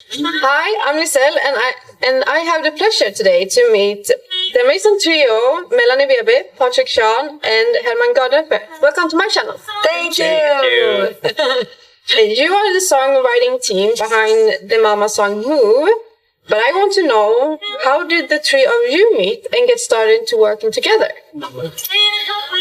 Hi, I'm Liselle, and I have the pleasure today to meet the amazing trio, Melanie Wehbe, Patrik and Herman Gardarfve. Welcome to my channel. Thank you. You are the songwriting team behind the Mama song Move, but I want to know, how did the three of you meet and get started to working together?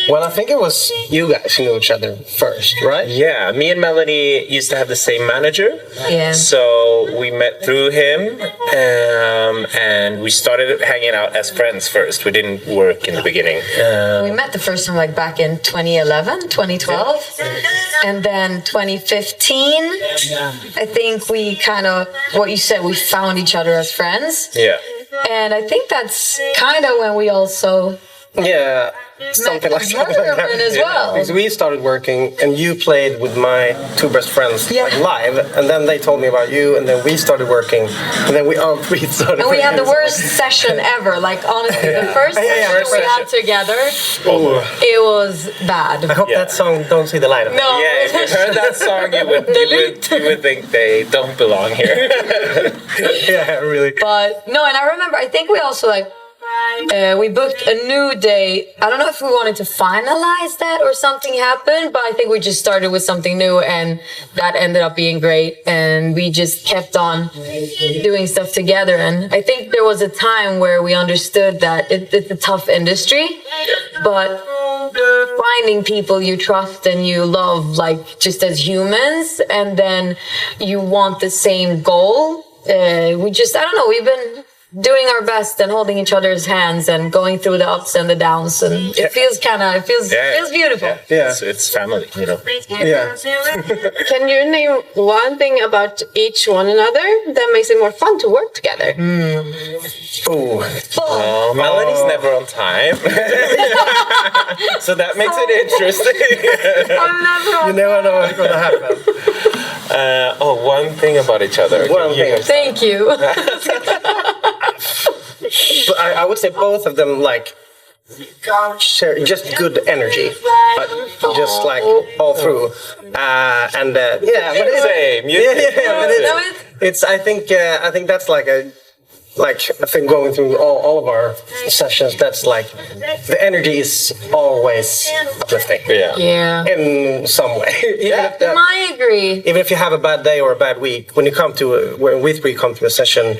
Well, I think it was you guys who knew each other first, right? Yeah, me and Melanie used to have the same manager. Yeah. So we met through him, and we started hanging out as friends first. We didn't work in the beginning. We met the first time like back in 2011, 2012. And then 2015, I think we kind of, what you said, we found each other as friends. Yeah. And I think that's kind of when we also Yeah, something like Herman as well. Because we started working, and you played with my two best friends Yeah. like live, and then they told me about you, and then we started working, and then we all three started. And we had the working. worst session ever. Like, honestly, the first session first we had session. together, Oh, it was bad. I hope Yeah. that song don't see the light of it. No. Yeah, if you heard that song, you would think they don't belong here. Yeah, really. But no, and I remember, I think we also like, we booked a new day. I don't know if we wanted to finalize that or something happened, but I think we just started with something new, and that ended up being great. And we just kept on doing stuff together. And I think there was a time where we understood that it's a tough industry, but finding people you trust and you love, like just as humans, and then you want the same goal. I don't know, we've been doing our best and holding each other's hands and going through the ups and the downs, and it feels beautiful. Yeah. It's family, you know. Yeah. Can you name one thing about each one another that makes it more fun to work together? Ooh. Oh, Melanie's never on time. So that makes it interesting. You never know what's gonna happen. One thing about each other. One thing. Thank you. But I would say both of them like share just good energy, but just like all through. Yeah, but it's, Same. but it's I think that's like I think going through all of our sessions, that's like the energy is always uplifting. Yeah. In some way. I agree. Even if you have a bad day or a bad week, when we three come to a session,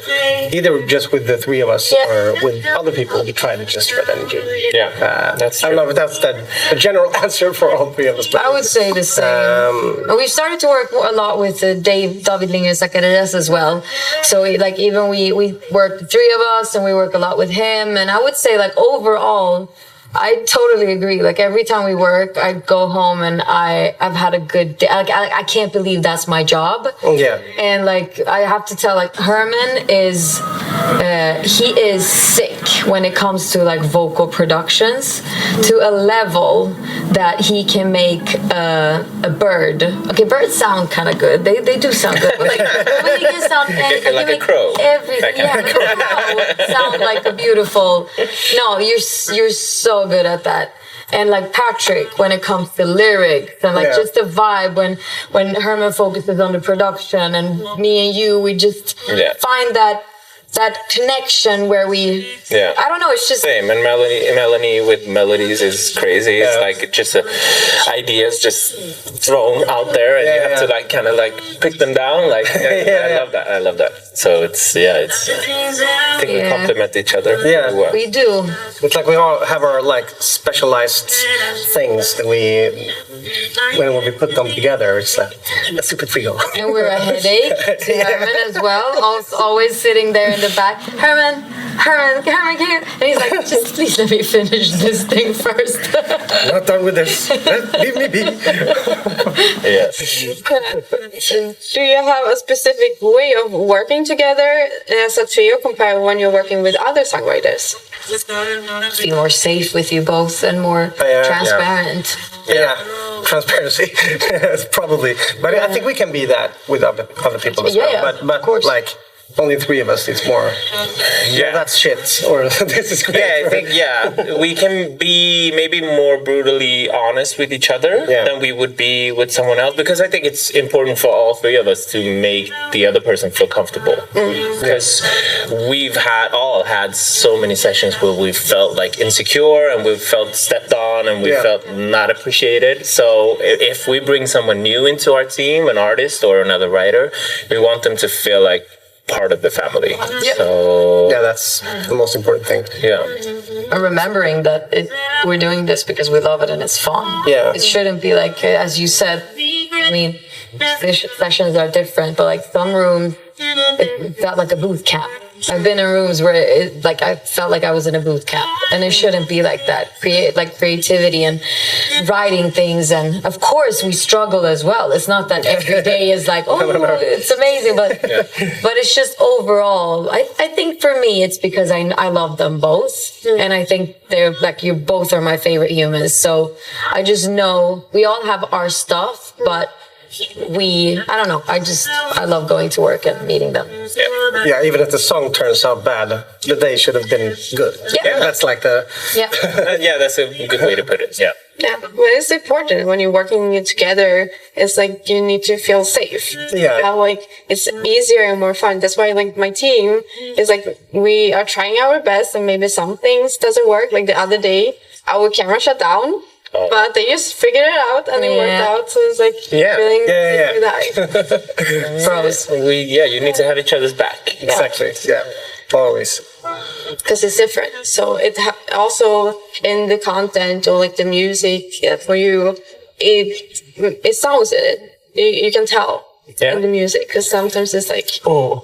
either just with the three of us or with other people, we try to just spread energy. Yeah. That's I don't know if that's the general answer for all three of us. But I would say the same. We've started to work a lot with David Linger's as well. So even we work, the three of us, and we work a lot with him. And I would say like overall, I totally agree. Like every time we work, I go home and I've had a good day. I can't believe that's my job. Yeah. And like I have to tell, like Herman is he is sick when it comes to like vocal productions, to a level that he can make a bird. Okay, birds sound kind of good. They do sound good. But like when he can sound like a crow. Everything. Yeah, like a crow sound like a beautiful. No, you're so good at that. And like Patrik, when it comes to lyrics and like just the vibe, when Herman focuses on the production, and me and you, we just find that connection where we I don't know, it's just same. And Melanie with melodies is crazy. It's like just ideas just thrown out there, and you have to like kind of like pick them down. Like I love that. So it's I think we complement each other. Yeah, well. We do. It's like we all have our like specialized things that when we put them together, it's like a super trio. And we're a headache to Herman as well. Always sitting there in the back. Herman, can you? And he's like, just please let me finish this thing first. Not done with this. Leave me be. Yes. Do you have a specific way of working together as a trio compared when you're working with other songwriters? Be more safe with you both and more transparent. Yeah, transparency, probably. But I think we can be that with other people as well. But of course. like only 3 of us, it's more. Yeah, that's shit. Or this is great. Yeah, I think we can be maybe more brutally honest with each other than we would be with someone else, because I think it's important for all 3 of us to make the other person feel comfortable. Because we've all had so many sessions where we felt like insecure and we felt stepped on and we felt not appreciated. So if we bring someone new into our team, an artist or another writer, we want them to feel like part of the family. So that's the most important thing. And remembering that we're doing this because we love it and it's fun. It shouldn't be like, as you said, I mean, sessions are different, but like some rooms, it felt like a boot camp. I've been in rooms where I felt like I was in a boot camp, and it shouldn't be like that. Creativity and writing things, and of course we struggle as well. It's not that every day is like, it's amazing, but it's just overall. I think for me it's because I love them both, and I think they're like, you both are my favorite humans. So I just know we all have our stuff, but I don't know, I love going to work and meeting them. Yeah, even if the song turns out bad, the day should have been good. That's like the that's a good way to put it. But it's important when you're working together. It's like you need to feel safe. Like it's easier and more fun. That's why like my team is like, we are trying our best, and maybe some things doesn't work. Like the other day our camera shut down, but they just figured it out and it worked out. So it's like feeling that. You need to have each other's back. Exactly. Always. Because it's different. So it also in the content or like the music for you, it sounds in it. You can tell in the music, because sometimes it's like, well,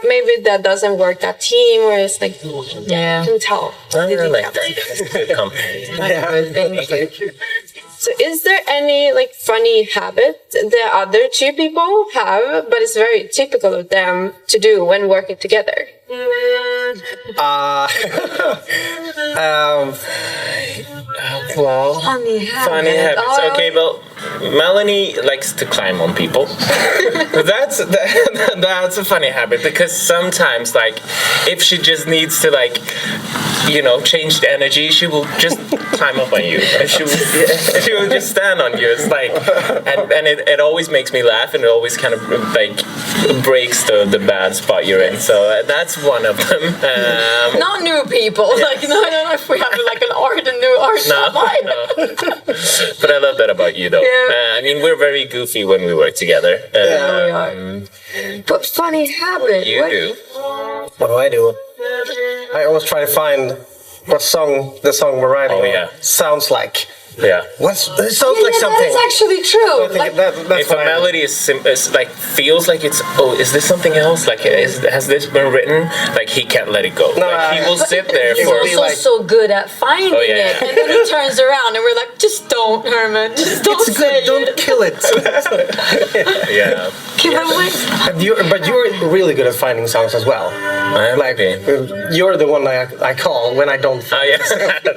maybe that doesn't work, that team, or it's like, you can tell. I like that. So is there any like funny habit the other 2 people have, but it's very typical of them to do when working together? Funny habits. Okay, well, Melanie likes to climb on people. That's a funny habit, because sometimes, like, if she just needs to, like, change the energy, she will just climb up on you. And she will just stand on you. It's like, and it always makes me laugh, and it always kind of like breaks the bad spot you're in. So that's one of them. Not new people. Like, no, I don't know if we have like a new art. No. But I love that about you, though. I mean, we're very goofy when we work together. We are. But funny habit. You do. What do I do? I always try to find what the song we're writing sounds like. It sounds like something. That is actually true. If a melody is like feels like it's is this something else? Like has this been written? Like he can't let it go. He will sit there for. He's also so good at finding it, and then he turns around and we're like, just don't, Herman, just don't say it. Don't kill it. Give it away. But you're really good at finding songs as well. Like you're the one I call when I don't find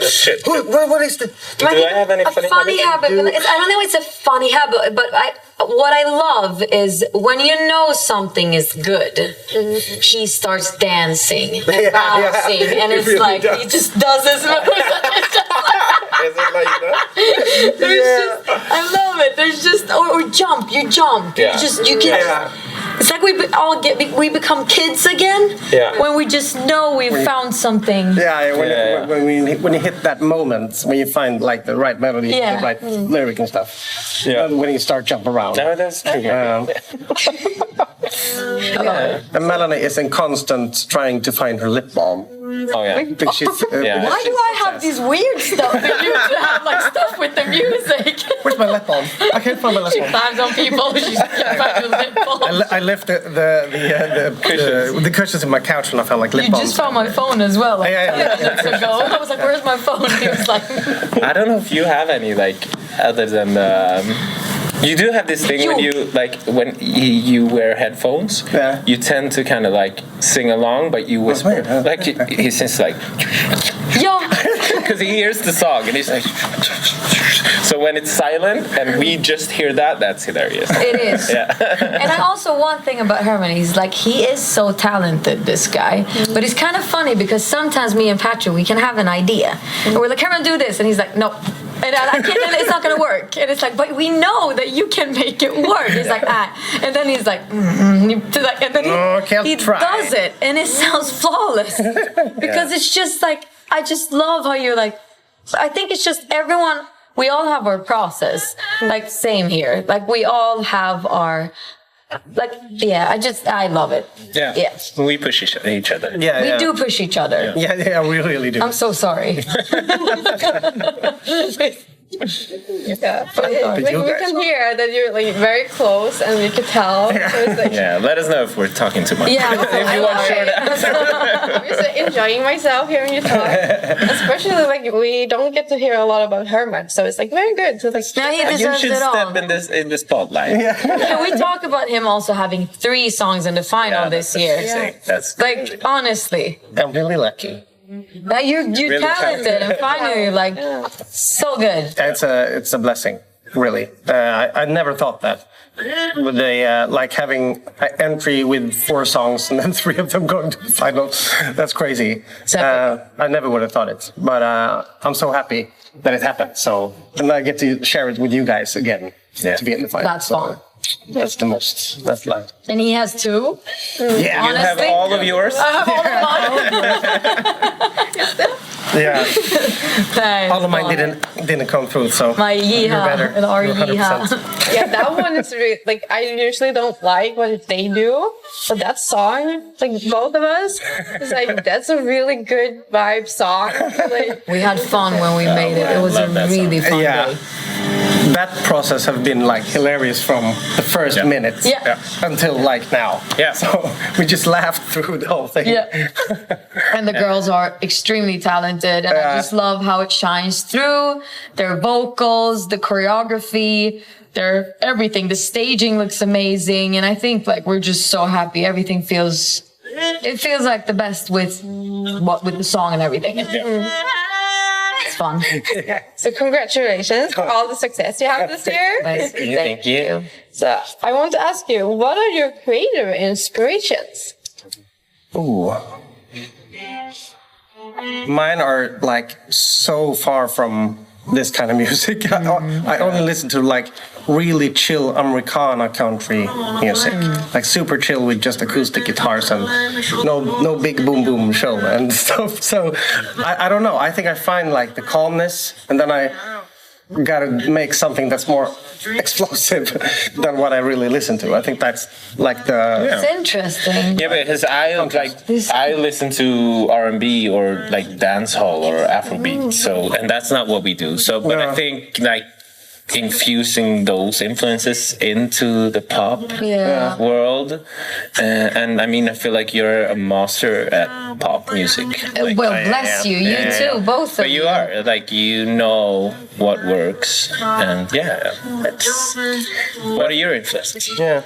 Shit. What is the? Do I have any funny habit? I don't know. It's a funny habit, but what I love is when you know something is good, he starts dancing and bouncing, and it's really like he just does this. Is it like that? I love it. There's just or jump. You jump. You can. It's like we become kids again when we just know we've found something. When you hit that moment when you find like the right melody, the right lyric and stuff. And when you start jumping around. No, that's true. And Melanie is in constant trying to find her lip balm. Why do I have these weird stuff that you have like stuff with the music? Where's my lip balm? I can't find my lip balm. She climbs on people. She can't find her lip balm. I left the cushions in my couch and I felt like lip balm. You just found my phone as well. Like, minutes ago. I was like, "Where's my phone?" He was like, "I don't know if you have any like other than." You do have this thing when you wear headphones. You tend to kind of like sing along, but you whisper. Like he sings like. Yo. Because he hears the song and he's like. So So when it's silent and we just hear that, that's hilarious. It is. Yeah. And I also, one thing about Herman, he's like, he is so talented, this guy. But it's kind of funny because sometimes me and Patrick, we can have an idea. And we're like, Herman, do this. And he's like, no. And I can't, it's not going to work. And it's like, but we know that you can make it work. He's like, ah. And then he's like, and then he does it. And it sounds flawless. Because it's just like, I just love how you're like, I think it's just everyone, we all have our process. Like, same here. Like, we all have our, like, yeah, I love it. Yeah. We push each other. Yeah. We do push each other. Yeah, we really do. I'm so sorry. Yeah, but we can hear that you're like very close, and we could tell. So it's like, Let us know if we're talking too much. Yeah, if you want short answers. I'm just enjoying myself hearing you talk. Especially like we don't get to hear a lot about Herman, so it's like very good. So like now he You deserves should it all. step in the spotlight. Can we talk about him also having 3 songs in the final this year? That's like honestly, I'm really lucky. that you're Really talented and finally like so good. It's a blessing, really. I never thought that. With like having an entry with 4 songs and then 3 of them going to the final, that's crazy. I never would have thought it, but I'm so happy that it happened. So, and I get to share it with you guys again to be in the final. That's fun. That's the most. That's life. And he has 2. Yeah, You have all of yours? I have all of mine. Yeah. All of mine didn't come through, so My yeehaw better. and our You're 100%. yeehaw. yeah, that one is really like I usually don't like what they do, but that song, like both of us, is like that's a really good vibe song. Like, We had fun when we made it. It was a really fun day. That process have been like hilarious from the first minute until like now. Yeah. So we just laughed through the whole thing. Yeah. And the girls are extremely talented, and I just love how it shines through. Their vocals, the choreography, their everything. The staging looks amazing, and I think like we're just so happy. Everything feels like the best with the song and everything. It's fun. so congratulations for all the success you have this year. Thank you. So I want to ask you, what are your creative inspirations? Ooh. Mine are like so far from this kind of music. I only listen to like really chill Americana country music, like super chill with just acoustic guitars and no big boom boom show and stuff. So I don't know. I think I find like the calmness, and then I gotta make something that's more explosive than what I really listen to. I think that's like the. It's interesting. Yeah, because I listen to R&B or like dancehall or Afrobeat. So, and that's not what we do. So, but I think like infusing those influences into the pop world, and I mean, I feel like you're a master at pop music. Like, Well, bless you. You too, both of but you are like you know what works, and what are your influences? Yeah.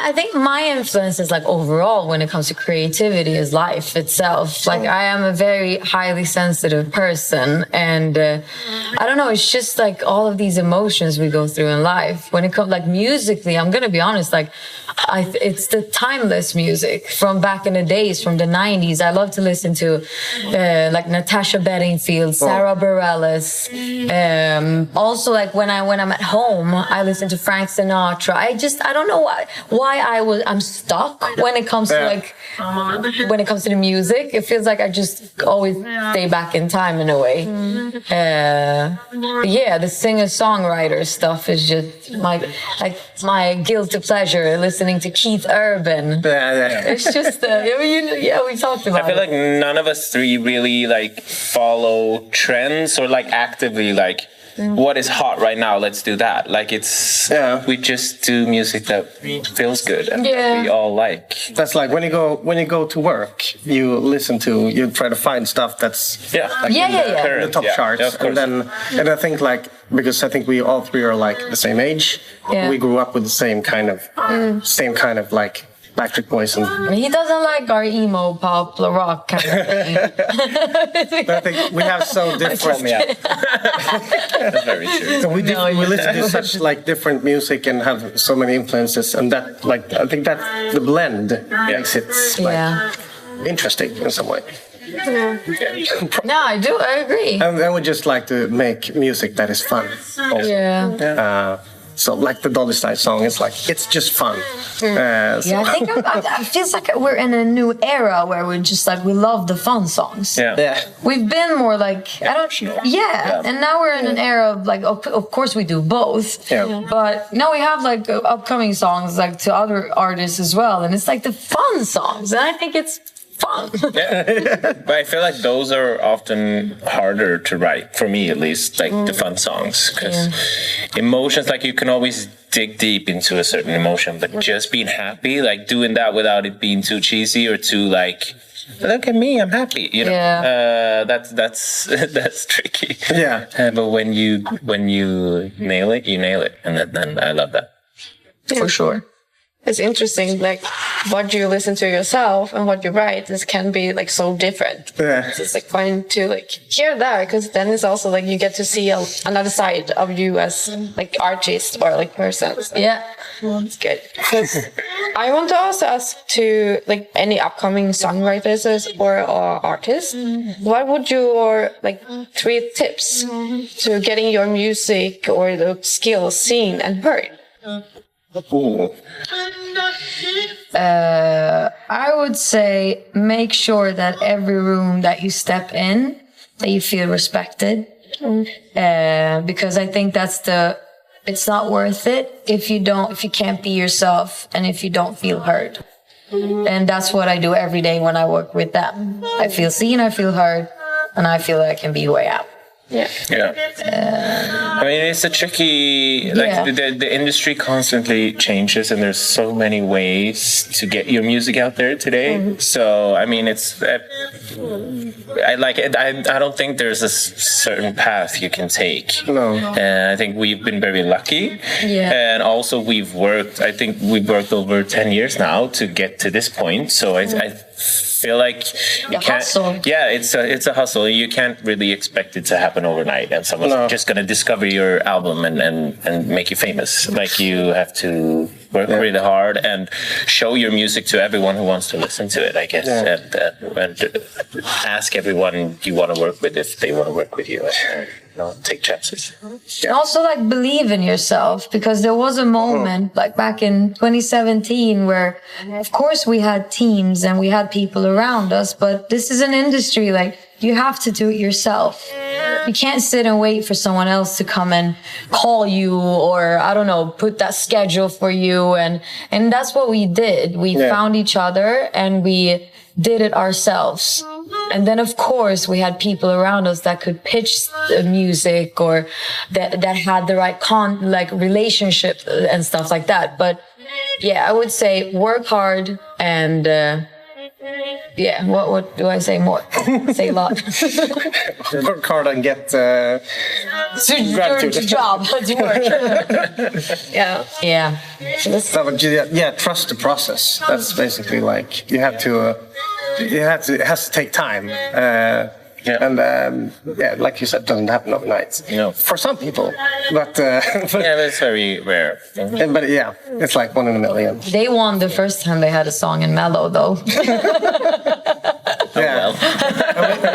I think my influence is like overall when it comes to creativity is life itself. Like I am a very highly sensitive person, and I don't know, it's just like all of these emotions we go through in life. When it comes like musically, I'm gonna be honest, like it's the timeless music from back in the days, from the 90s. I love to listen to like Natasha Bedingfield, Sarah Bareilles. Also like when I'm at home, I listen to Frank Sinatra. I don't know why I'm stuck when it comes to like when it comes to the music. It feels like I just always stay back in time in a way. The singer-songwriter stuff is just my guilty pleasure. Listening to Keith Urban, it's just we talked about. I feel like none of us 3 really like follow trends or like actively like what is hot right now. Let's do that. Like we just do music that feels good and we all like. That's like when you go to work, you try to find stuff that's the top charts, and I think like because I think we all 3 are like the same age, we grew up with the same kind of like Backstreet Boys. And He doesn't like our emo pop rock kind of thing. I think we have so different. That's very true. So we listen to such like different music and have so many influences, and that like I think that the blend makes it like interesting in some way. Yeah. No, I do. I agree. And I would just like to make music that is fun. Also. Yeah. So like the Dolly Style song, it's just fun. I think I feels like we're in a new era where we're just like we love the fun songs. Yeah. We've been more like and now we're in an era of like of course we do both. Yeah. But now we have like upcoming songs like to other artists as well, and it's like the fun songs, and I think it's fun. But I feel like those are often harder to write, for me at least, like the fun songs. Because emotions, like you can always dig deep into a certain emotion, but just being happy, like doing that without it being too cheesy or too like, look at me, I'm happy. You know, that's tricky. Yeah. But when you nail it, you nail it, and then I love that. For sure. It's interesting, like what you listen to yourself and what you write. This can be like so different. Yeah. It's like fun to like hear that, because then it's also like you get to see another side of you as like artist or like person. So it's good. I want to also ask to like any upcoming songwriters or artists, what would your like 3 tips to getting your music or the skills seen and heard? I would say make sure that every room that you step in, that you feel respected. Because I think it's not worth it if you can't be yourself and if you don't feel heard. And that's what I do every day when I work with them. I feel seen, I feel heard, and I feel that I can be who I am. I mean, it's a tricky, like the industry constantly changes, and there's so many ways to get your music out there today. So I mean, it's I like it. I don't think there's a certain path you can take. No. And I think we've been very lucky. And also we've worked over 10 years now to get to this point. So I feel like you can't. Hustle. Yeah, it's a hustle. You can't really expect it to happen overnight, and someone's just gonna discover your album and make you famous. Like you have to work really hard and show your music to everyone who wants to listen to it, I guess, and ask everyone you want to work with if they want to work with you. Take chances. And also like believe in yourself, because there was a moment like back in 2017 where of course we had teams and we had people around us, but this is an industry like you have to do it yourself. You can't sit and wait for someone else to come and call you or I don't know, put that schedule for you, and that's what we did. We found each other and we did it ourselves. And then, of course, we had people around us that could pitch the music or that had the right relationship and stuff like that. But I would say work hard and what do I say more? Say a lot. Work hard and get gratitude. Job to work. Trust the process. That's basically like you have to. It has to take time. And like you said, it doesn't happen overnight. For some people, but it's very rare. But it's like 1 in a million. They won the first time they had a song in Mello, though. We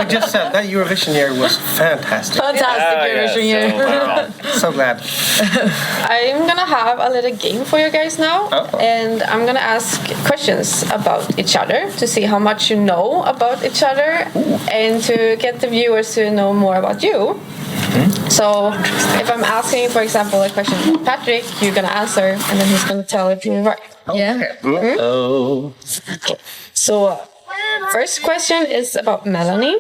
just said that Eurovision year was fantastic. Fantastic Eurovision year. So glad. I'm gonna have a little game for you guys now, and I'm gonna ask questions about each other to see how much you know about each other, and to get the viewers to know more about you. So if I'm asking, for example, a question from Patrik, you're gonna answer, and then he's gonna tell if you're right. Oh. So first question is about Melanie.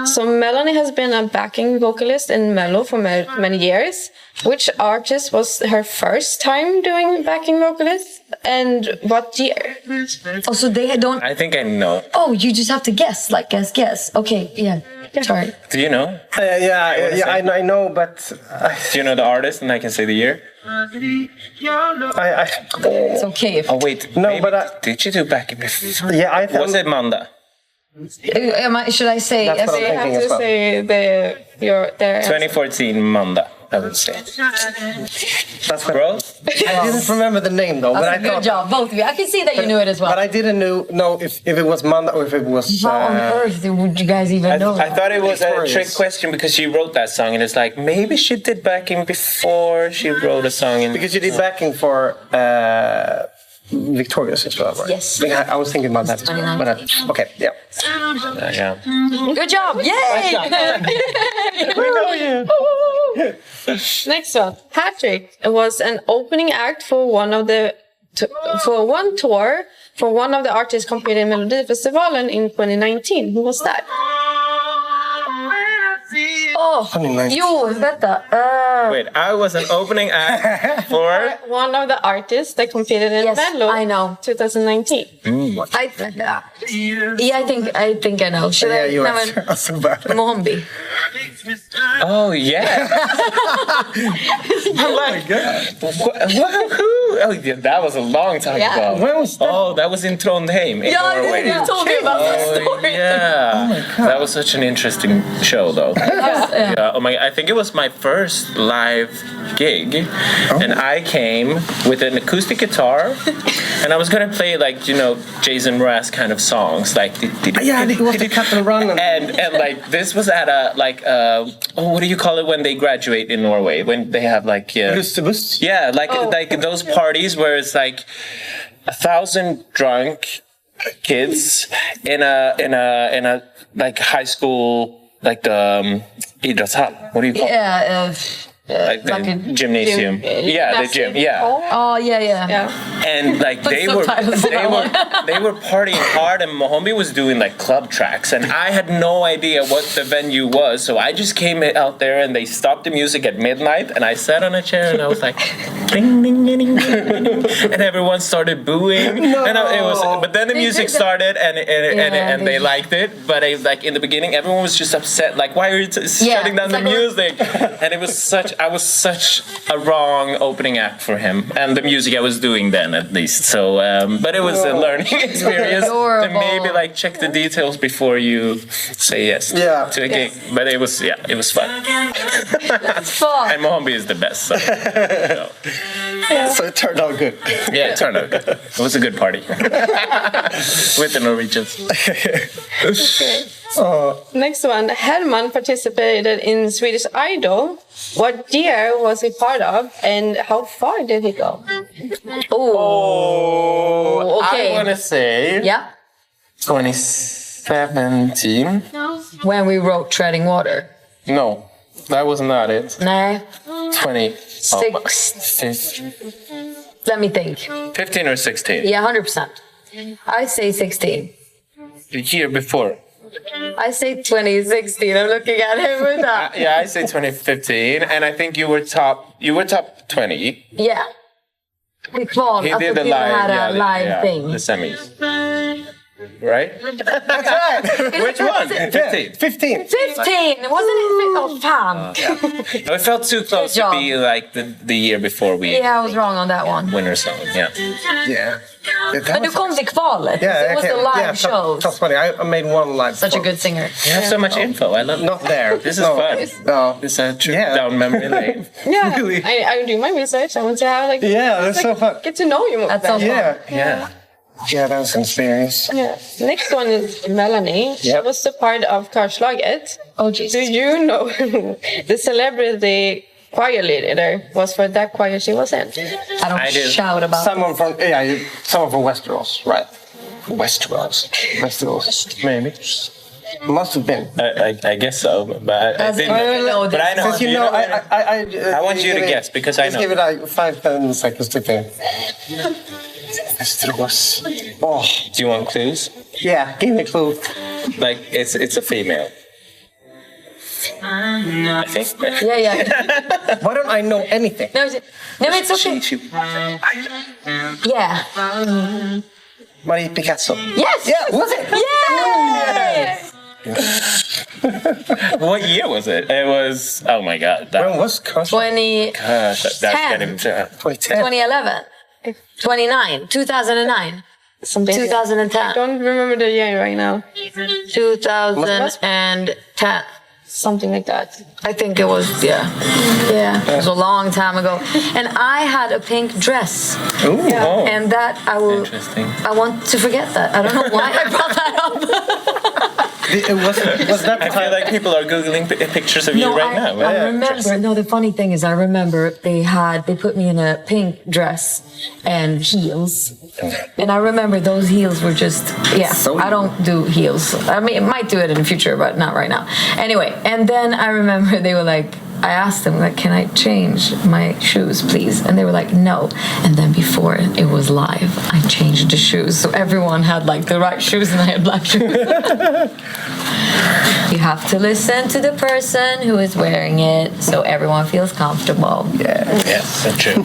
So Melanie has been a backing vocalist in Mello for many years. Which artist was her first time doing backing vocalist, and what year? Oh, so they don't. I think I know. Oh, you just have to guess. Like guess. Okay, yeah. Sorry. Do you know? I know, but Do you know the artist, and I can say the year? It's okay. Oh wait, No, maybe- but did you do backing before? I Was it Manda? Should I say? That's what You I'm have thinking to as well. say their 2014 Manda, I would say. That's what, Bro, I didn't remember the name though, but I That's a good thought. job, both of you. I can see that you knew it as well. But I didn't know if it was Manda or if it was. How on earth would you guys even know? I thought it was a Victorious. trick question because she wrote that song, and it's like maybe she did backing before she wrote a song. Because you did backing for Victorious as well, right? Yes. I was thinking about that. But okay, yeah. Yeah. Good job! Yay! We know you. Next one. Patrick was an opening act for one tour for one of the artists competing in Melodifestivalen in 2019. Who was that? Oh, 2019. jo, vänta. Wait, I was an opening act for. One of the artists that competed in Yes, Mello. I know. 2019. I think I know. Should Yeah, I? you No, are so bad. Mohombi. Oh yeah. I'm like, who? Oh, yeah, that was a long time Yeah. ago. When was that? Oh, that was in Trondheim, in Norway. You told me about that story. Yeah, that was such an interesting show, though. Yeah, oh my! I think it was my first live gig, and I came with an acoustic guitar, and I was gonna play like Jason Mraz kind of songs, like It was the cut and run. and like this was at a what do you call it when they graduate in Norway, when they have like Rustebust. yeah, like those parties where it's like 1,000 drunk kids in a like high school, like the idrottshall. What do you call it? Yeah. Like the like a gymnasium. Yeah, the gym. Yeah. Oh yeah. And like they were partying hard, and Mohombi was doing like club tracks, and I had no idea what the venue was, so I just came out there, and they stopped the music at midnight, and I sat on a chair, and I was like, ding, ding, ding, ding, ding, and everyone started booing, but then the music started, and they liked it, but in the beginning, everyone was just upset, like, why are you shutting down the music? And it was I was such a wrong opening act for him, and the music I was doing then at least. So, but it was a learning experience to maybe like check the details before you say yes to a gig. But it was fun. Fun. And Mohombi is the best. So, So it turned out good. yeah, it turned out good. It was a good party with the Norwegians. Next one. Herman participated in Swedish Idol. What year was he part of, and how far did he go? Oh, okay. I want to say 2017. When we wrote Treading Water. No, that was not it. Nah. 26. Let me think. 15 or 16. Yeah, 100%. I say 16. The year before. I say 2016. I'm looking at him with that. Yeah, I say 2015, and I think you were top 20. Yeah. Vi kval, He alltså did the till den live, här live thing. the semis. Right? Which one? 15. 15. 15! Wasn't it? Oh, fan. No, it felt too close to be like the year before we Yeah, I was wrong on that one. winner song. Yeah. Yeah. Men du kom till kvalet. It was a live show. That's funny. I made one live. Such a good singer. You have so much info. I love it. Not there. This is fun. No. This is a trip down memory lane. Yeah, Really? I do my research. I want to have That's so fun. get to know you more. That sounds fun. Yeah. Yeah, that was an experience. Yeah. Next one is Melanie. She Yep. was the part of Karslaget. Oh, Do Jesus. you know the celebrity choir leader was for that choir she was in? I don't I do. shout about it. Someone from Westeros, right? Westeros, maybe. Must have been. I guess so, but I didn't. know But I know. Because I want you to guess because I Just give know. it like 5-10 seconds to think. Westeros. Oh, Do you want clues? yeah. Give me a clue. Like it's a female. I think. Yeah. Why don't I know anything? No, it's okay. Yeah. Marie Picasso. Yes. Yeah, was it? Yes. What year was it? It was. Oh my God. When was Crush? 2010. That's getting. 2010. 2011. 2009. Something. 2010. I don't remember the year right now. 2010. Something like that. I think it was, yeah. It was a long time ago. And I had a pink dress. Ooh. Yeah. Oh. And that I will. Interesting. I want to forget that. I don't know why I brought that up. Was that I feel like people are googling pictures of you right now. I remember. No, the funny thing is, I remember they put me in a pink dress and heels, and I remember those heels were just I don't do heels. I mean, I might do it in the future, but not right now. Anyway, and then I remember they were like, I asked them, like, can I change my shoes, please? And they were like, no. And then before it was live, I changed the shoes. So everyone had like the right shoes and I had black shoes. You have to listen to the person who is wearing it so everyone feels comfortable. Yes, that's true.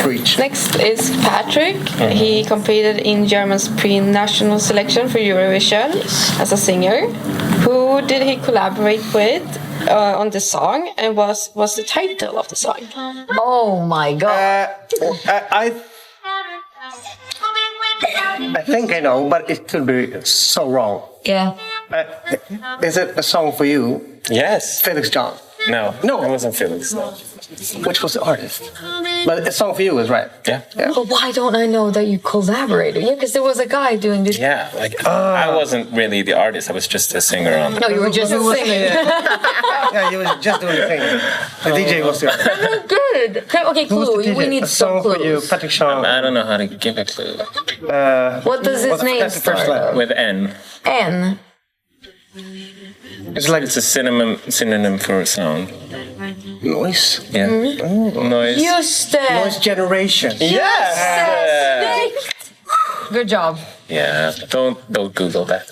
Preach. Next is Patrik. He competed in German's pre-national selection for Eurovision as a singer. Who did he collaborate with on the song, and was the title of the song? Oh my God. I think I know, but it could be so wrong. Yeah. Is it a song for you? Yes. Felix John. No. It wasn't Felix. No. Which was the artist? But a song for you is right. Yeah. But why don't I know that you collaborated? Yeah, because there was a guy doing this. Yeah, like I wasn't really the artist. I was just a singer on. No, you were just singing. Yeah, you were just doing the thing. The DJ was the artist. Good. Okay, clue. We need a some song for you, clues. Patrik Sean. I don't know how to give a clue. What does his name that's the first start letter. With N. N. It's like It's a synonym for a sound. noise. Yeah. Noise. Just Noise generation. Yes. Good job. Yeah. Don't Google that.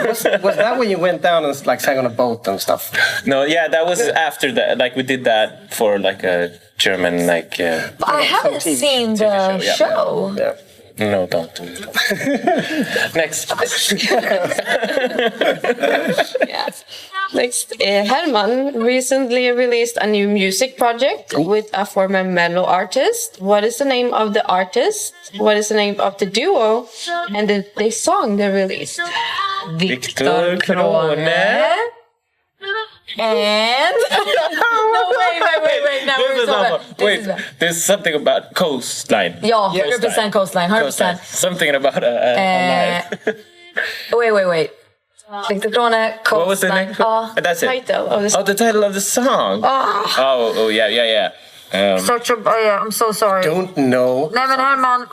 Was that when you went down and like sang on a boat and stuff? No. Yeah, that was after that. Like we did that for like a German like. But I haven't seen the show. Yeah. No, don't. Next. Next, Herman recently released a new music project with a former Mello artist. What is the name of the artist? What is the name of the duo? And the song they released? Victor Krone. And no, wait. Now we're so bad. Wait, there's something about coastline. Yeah, 100% coastline. 100%. Something about a line. Wait. Victor Krone, coastline. What was the name? That's it. Title of the song. Oh, the title of the song. Oh, yeah. Such a I'm so sorry. Don't know. Nej men Herman,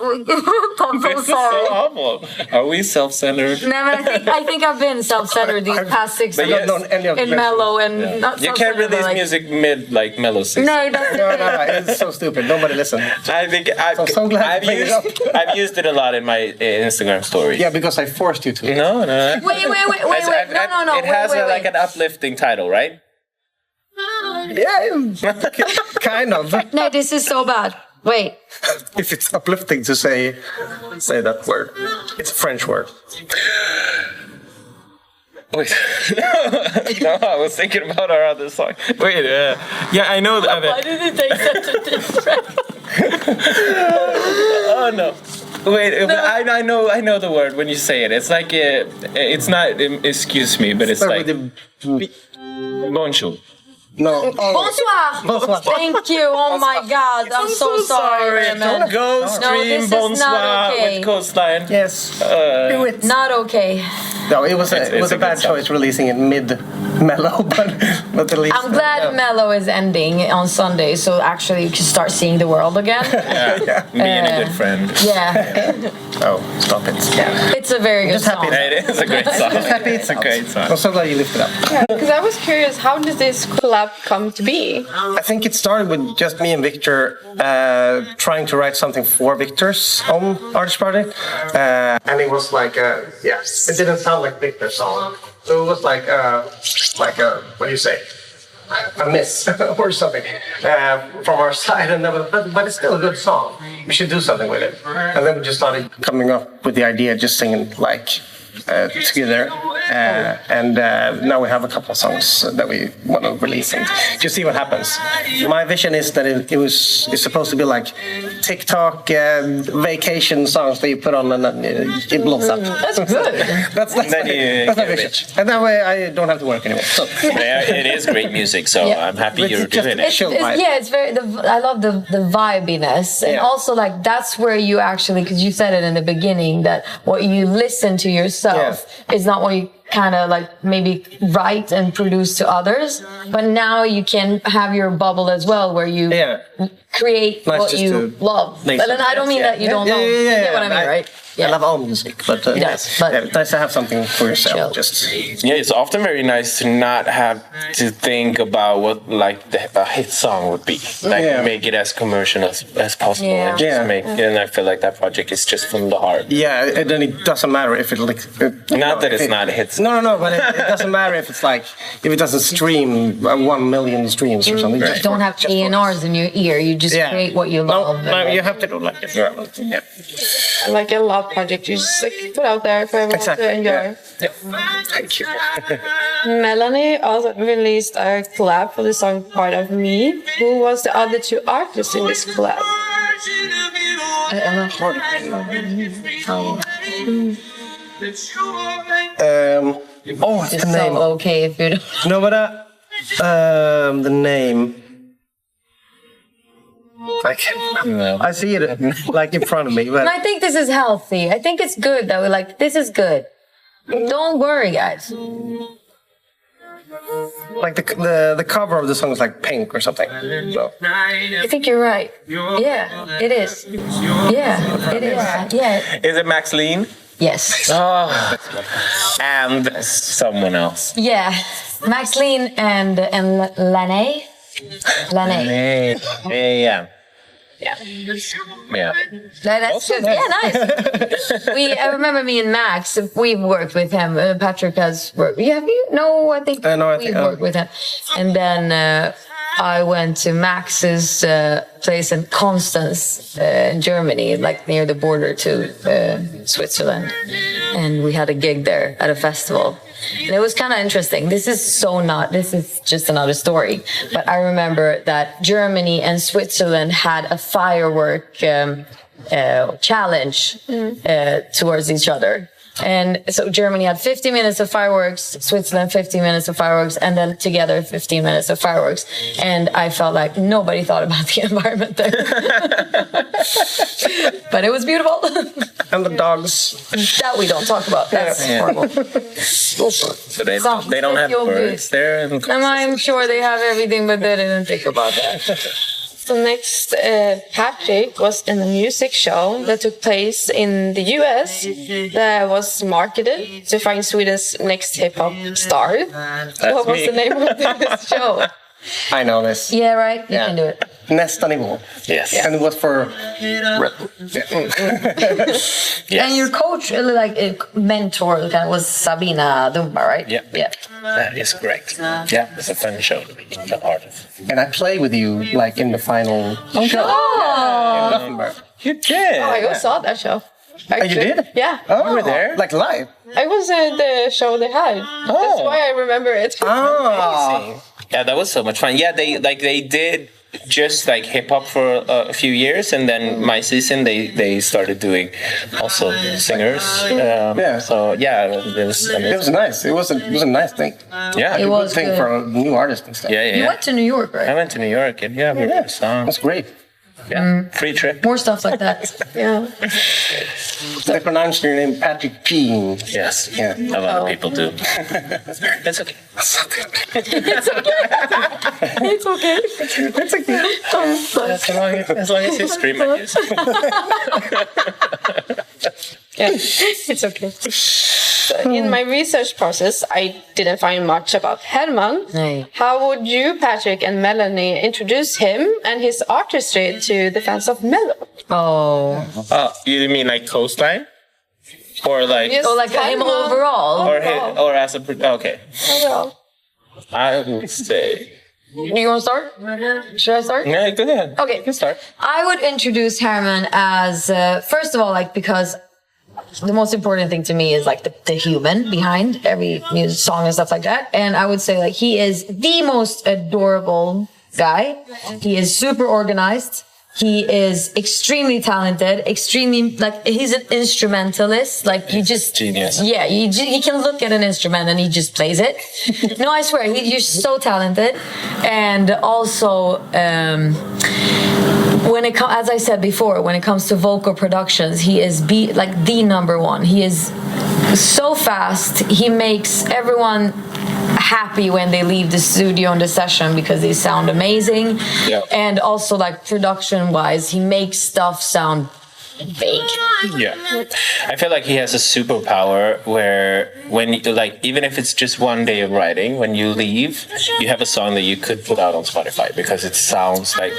I'm so This is sorry. so awful. Are we self-centered? Nej men I think I've been self-centered these past 6 But years yes. in Mello and not You can't self-centered, release like, music mid like Mellow season. No, that's No, it's so stupid. Nobody listen. I think I'm so glad you bring it up. I've used it a lot in my Instagram stories. Yeah, because I forced you to. No. Wait. No. It has like an uplifting title, right? Yeah, kind of. No, this is so bad. Wait. If it's uplifting to say that word. It's a French word. Wait. No, I was thinking about our other song. Wait, yeah, I know that. Why did it take such a different? Oh no. Wait, No. but I know the word when you say it. It's like it's not excuse me, but it's Start like with bonjour. No. Bonsoir. Thank you. Oh my God. I'm so sorry. man. Go No, stream this is not bonsoir okay. with coastline. Yes. Do it. Not okay. No, it was It's a a bad good song. choice releasing it mid Mellow, but at least. I'm glad Mello is ending on Sunday, so actually you can start seeing the world again. Yeah. Being a good friend. Yeah. Oh, stop it. Yeah. It's a very good Just happy song. It is a great song. Just happy It's a great song. I'm so glad you lifted up. Because I was curious, how did this collab collab come to be? I think it started with just me and Victor trying to write something for Victor's own artist project. And it was like, it didn't sound like Victor's song. So it was like what do you say? A miss or something from our side, and but it's still a good song. We should do something with it. And then we just started coming up with the idea, just singing like together, and now we have a couple of songs that we want to release and just see what happens. My vision is that it's supposed to be like TikTok vacation songs that you put on and then it blows up. That's good. That's my vision. And that way I don't have to work anymore. So. It is great music, so I'm happy you're doing it. It's very. I love the vibiness, and also like that's where you actually, because you said it in the beginning that what you listen to yourself is not what you kind of like maybe write and produce to others, but now you can have your bubble as well where you create what you love. But then I don't mean that you don't know. You get what I mean, right? I love all music, but it's nice to have something for yourself. It's often very nice to not have to think about what like a hit song would be. Like make it as commercial as possible. And just make it. And I feel like that project is just from the heart. Yeah, and then it doesn't matter if it like. Not that it's not a hit. No, but it doesn't matter if it's like if it doesn't stream 1 million streams or something. You don't have A&Rs in your ear. You just create what you love. No, you have to do like this. Like a love project, you just like put out there for everyone to enjoy. Thank you. Melanie also released a collab for the song "Part of Me." Who was the other two artists in this collab? It's the name. Okay, if you don't. No, but the name. I see it like in front of me. But I think this is healthy. I think it's good that we're like, this is good. Don't worry, guys. Like the cover of the song is like pink or something. So. I think you're right. Yeah, it is. Yeah, it is. Yeah. Is it Max Lean? Yes. Oh. And someone else. Yeah, Max Lean and Lane. Yeah. That's good. Yeah, nice. I remember me and Max. We've worked with him. Patrick has worked. Have you? No, I think we've worked with him. And then I went to Max's place in Constance, in Germany, like near the border to Switzerland. And we had a gig there at a festival. And it was kind of interesting. This is just another story. But I remember that Germany and Switzerland had a firework challenge towards each other. And so Germany had 50 minutes of fireworks, Switzerland 15 minutes of fireworks, and then together 15 minutes of fireworks. And I felt like nobody thought about the environment there. But it was beautiful. And the dogs. That we don't talk about. That's horrible. So they don't have birds there? I'm sure they have everything, but they didn't think about that. So next, Patrik was in a music show that took place in the US that was marketed to find Sweden's next hip-hop star. What was the name of this show? I know this. Yeah, right? You can do it. Nästa nivå. Yes. And it was for... Yes. And your coach, like mentor, was Sabina Dumba, right? Yeah. That is correct. Yeah, it's a fun show to be a part of. And I played with you, like, in the final show. Oh! In Gothenburg. You did? Oh, I saw that show. Actually. Oh, you did? Yeah. Oh, you were there? Like live? I was at the show they had. That's why I remember it. Oh. Yeah, that was so much fun. Yeah, they did just like hip hop for a few years, and then my season they started doing also singers. So yeah, it was amazing. It was nice. It was a nice thing. Yeah, It was good thing good. for a new artist and stuff. Yeah. You went to New York, right? I went to New York, and we wrote a song. That's great. Yeah, free trip. More stuff like that. Yeah. They pronounce your name Patrik P. Yes, Yeah. a lot of people do. That's okay. It's okay. It's okay. As long as you scream at you. Yeah, it's okay. So in my research process, I didn't find much about Herman. Hey. How would you, Patrik and Melanie, introduce him and his artistry to the fans of Melo? Oh. You mean like Coastline? Or like... Yes, Or like him overall? Or as a... Okay. Overall. I would say... You want to start? Should I start? Yeah, go ahead. Okay. You can start. I would introduce Herman as, first of all, like, because the most important thing to me is like the human behind every music song and stuff like that. And I would say like he is the most adorable guy. He is super organized. He is extremely talented, extremely, like, he's an instrumentalist. Like, you just... Genius. Yeah, he can look at an instrument and he just plays it. No, I swear, you're so talented. And also, as I said before, when it comes to vocal productions, he is the number one. He is so fast. He makes everyone happy when they leave the studio and the session because they sound amazing. Yeah. And also, like, production wise, he makes stuff sound big. Yeah. I feel like he has a superpower where when you, like, even if it's just one day of writing, when you leave, you have a song that you could put out on Spotify because it sounds like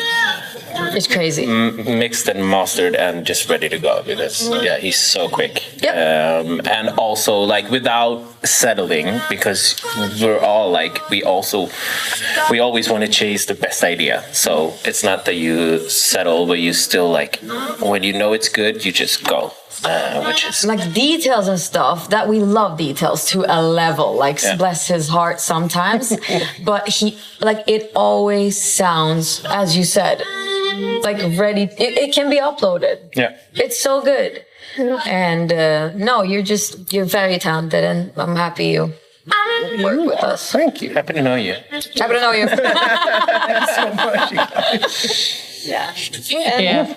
It's crazy. Mixed and mastered and just ready to go because he's so quick. Yep. And also like without settling, because we're all like we always want to chase the best idea. So it's not that you settle, but you still like when you know it's good, you just go. Which is like details and stuff that we love details to a level, like bless his heart sometimes, but he like it always sounds, as you said, like ready. It can be uploaded. Yeah, it's so good. And no, you're very talented, and I'm happy you work with us. Thank you. Happy to know you. Happy to know you. So much. Yeah.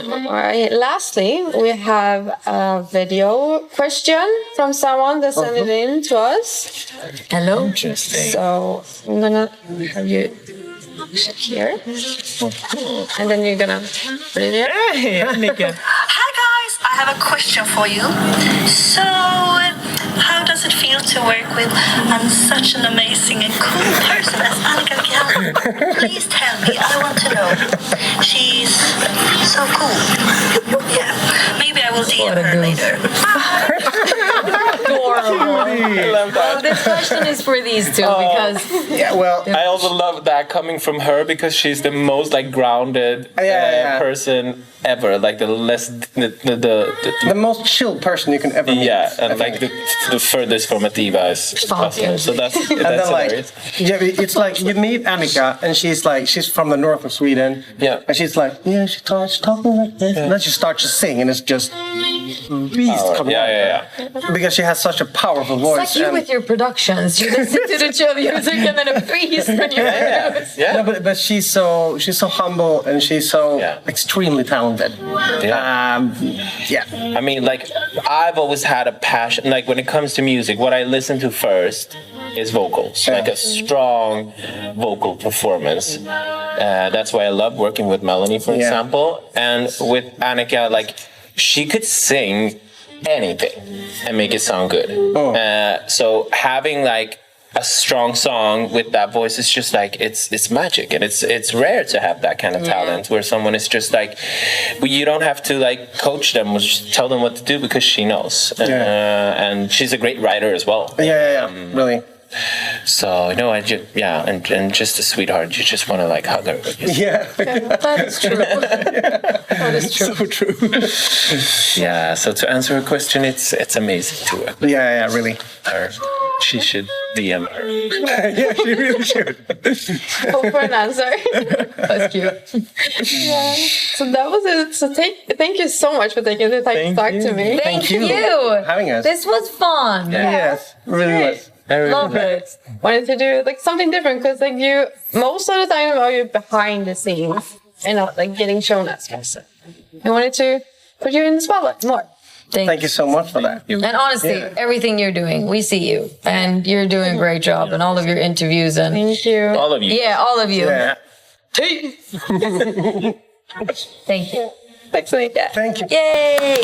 All right. Lastly, we have a video question from someone that sent it in to us. Hello. Interesting. So I'm gonna have you check here, and then you're gonna put it here. Hey, Annika. Hi guys, I have a question for you. So, how does it feel to work with such an amazing and cool person as Annika Gardarfve? Please tell me, I want to know. She's so cool. Yeah, maybe I will DM her later. I love that. Well, this question is for these two because I also love that coming from her because she's the most like grounded person ever. Like the most chill person you can ever meet. Yeah, and like the furthest from a diva is possible. So that's hilarious. It's like you meet Annika and she's from the north of Sweden. Yeah, and she's like she's talking like this, and then she starts to sing, and it's just beast coming out. Because she has such a powerful voice. It's like you with your productions. You listen to the chill music and then a beast when you No, but she's so humble and she's so extremely talented. I mean, like I've always had a passion. Like when it comes to music, what I listen to first is vocals, like a strong vocal performance. That's why I love working with Melanie, for example, and with Annika. Like she could sing anything and make it sound good. So having like a strong song with that voice is just like it's magic, and it's rare to have that kind of talent where someone is just like you don't have to like coach them or just tell them what to do because she knows. And she's a great writer as well. Really. So and just a sweetheart. You just want to like hug her. That is true. That is true. So true. Yeah. So to answer her question, it's amazing to work. Really. Her. She should DM her. Yeah, she really should. Hope for an answer. That's cute. So that was it. So thank you so much for taking the time to talk to me. Thank you for having us. This was fun. Yes, really was. Love it. Wanted to do like something different because like you most of the time are you behind the scenes and not like getting shown as person. I wanted to put you in the spotlight more. Thank you so much for that. And honestly, everything you're doing, we see you, and you're doing a great job, and all of your interviews and thank you. All of you. Yeah, all of you. Yeah. Thank you. Thanks, Annika. Thank you. Yay!